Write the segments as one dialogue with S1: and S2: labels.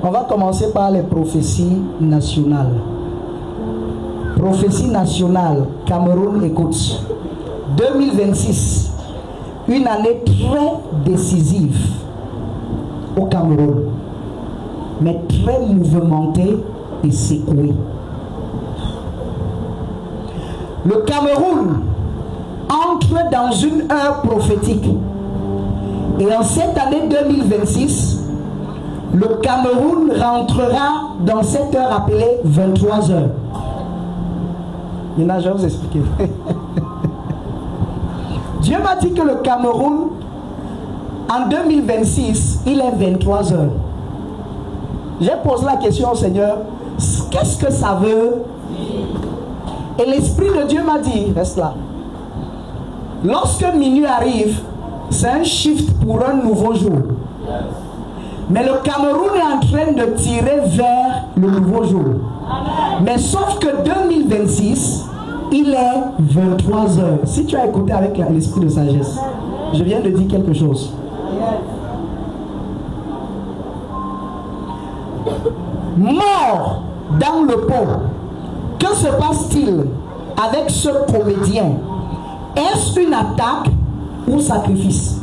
S1: On va commencer par les prophéties nationales. Prophétie nationale, Cameroun écoute. 2026, une année très décisive au Cameroun, mais très mouvementée et secouée. Le Cameroun entre dans une heure prophétique. Et en cette année 2026, le Cameroun rentrera dans cette heure appelée 23 heures. Maintenant, je vais vous expliquer. Dieu m'a dit que le Cameroun, en 2026, il est 23 heures. J'ai posé la question au Seigneur, qu'est-ce que ça veut? Et l'Esprit de Dieu m'a dit, reste là. Lorsque minuit arrive, c'est un shift pour un nouveau jour. Mais le Cameroun est en train de tirer vers le nouveau jour. Mais sauf que 2026, il est 23 heures. Si tu as écouté avec l'esprit de sagesse, je viens de dire quelque chose. Mort dans le pot. Que se passe-t-il avec ce comédien? Est-ce une attaque ou sacrifice?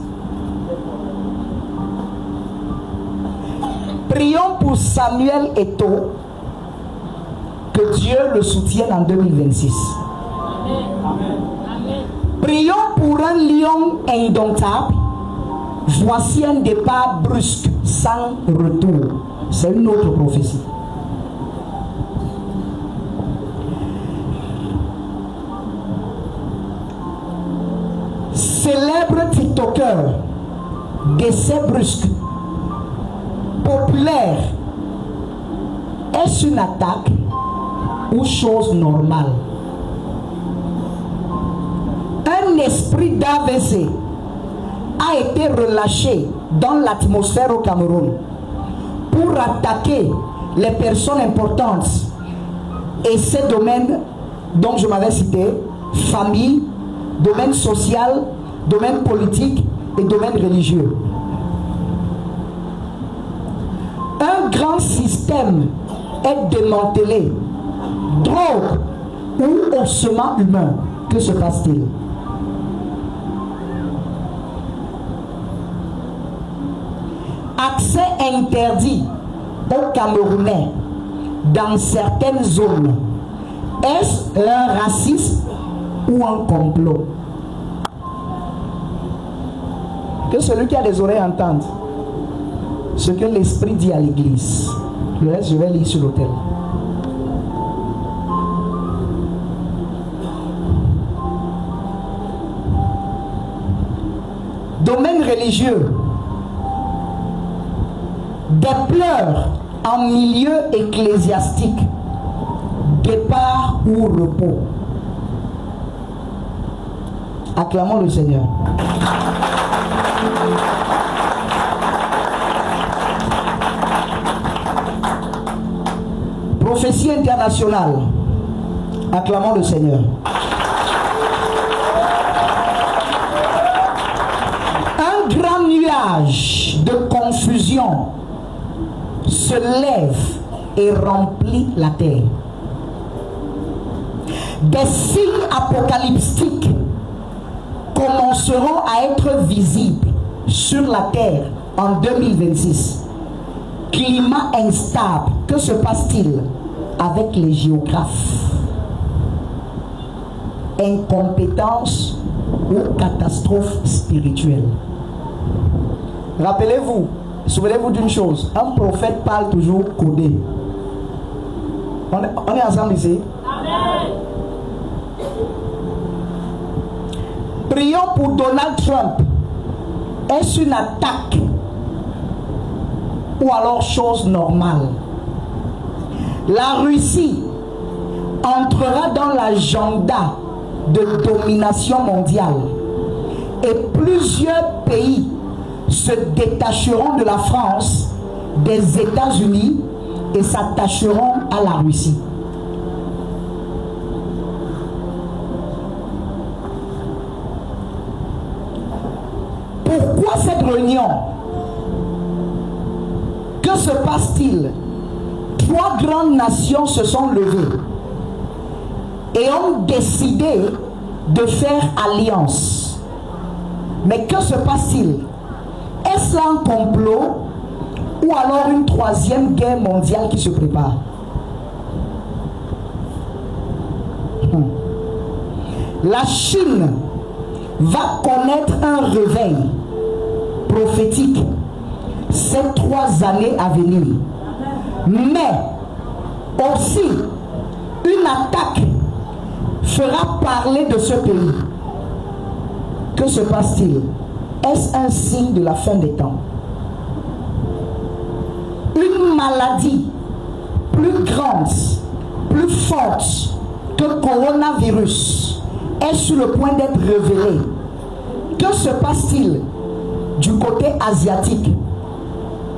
S1: Prions pour Samuel Eto'o, que Dieu le soutienne en 2026. Prions pour un lion indomptable. Voici un départ brusque, sans retour. C'est une autre prophétie. Célèbre TikToker, décès brusque, populaire. Est-ce une attaque ou chose normale? Un esprit d'AVC a été relâché dans l'atmosphère au Cameroun pour attaquer les personnes importantes et ces domaines dont je m'avais cité, famille, domaine social, domaine politique et domaine religieux. Un grand système est démantelé. Drogue ou ossement humain. Que se passe-t-il? Accès interdit aux Camerounais dans certaines zones. Est-ce un racisme ou un complot? Que celui qui a des oreilles entende ce que l'Esprit dit à l'Église. Le reste, je vais lire sur l'autel. Domaine religieux. Des pleurs en milieu ecclésiastique. Départ ou repos. Acclamons le Seigneur. Prophétie internationale. Acclamons le Seigneur. Un grand nuage de confusion se lève et remplit la terre. Des signes apocalyptiques commenceront à être visibles sur la terre en 2026. Climat instable. Que se passe-t-il avec les géographes? Incompétence ou catastrophe spirituelle? Rappelez-vous, souvenez-vous d'une chose, un prophète parle toujours codé. On est ensemble ici? Amen. Prions pour Donald Trump. Est-ce une attaque ou alors chose normale? La Russie entrera dans l'agenda de domination mondiale et plusieurs pays se détacheront de la France, des États-Unis et s'attacheront à la Russie. Pourquoi cette réunion? Que se passe-t-il? 3 grandes nations se sont levées et ont décidé de faire alliance. Mais que se passe-t-il? Est-ce là un complot ou alors une 3e guerre mondiale qui se prépare? La Chine va connaître un réveil prophétique ces 3 années à venir. Mais aussi, une attaque fera parler de ce pays. Que se passe-t-il? Est-ce un signe de la fin des temps? Une maladie plus grande, plus forte que le coronavirus est sur le point d'être révélée. Que se passe-t-il du côté asiatique?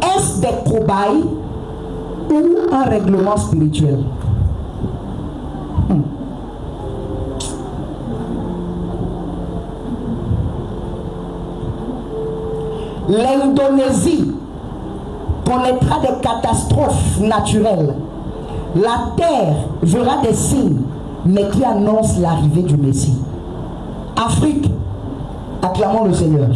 S1: Est-ce des cobayes ou un règlement spirituel? L'Indonésie connaîtra des catastrophes naturelles. La terre verra des signes, mais qui annoncent l'arrivée du Messie. Afrique, acclamons le Seigneur.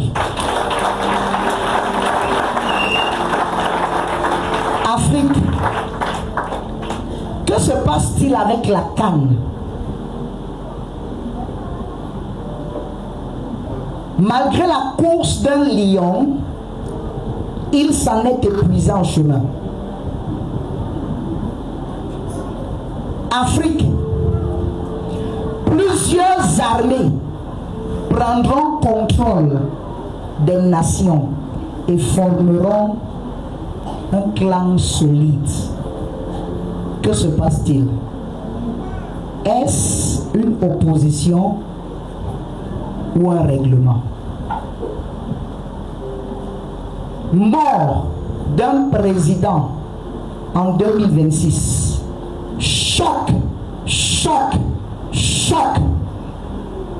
S1: Afrique, que se passe-t-il avec la canne? Malgré la course d'un lion, il s'en est épuisé en chemin. Afrique, plusieurs armées prendront contrôle des nations et formeront un clan solide. Que se passe-t-il? Est-ce une opposition ou un règlement? Mort d'un président en 2026. Choc, choc, choc.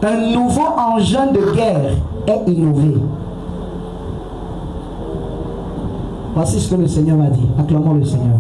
S1: Un nouveau engin de guerre est innové. Voici ce que le Seigneur m'a dit. Acclamons le Seigneur.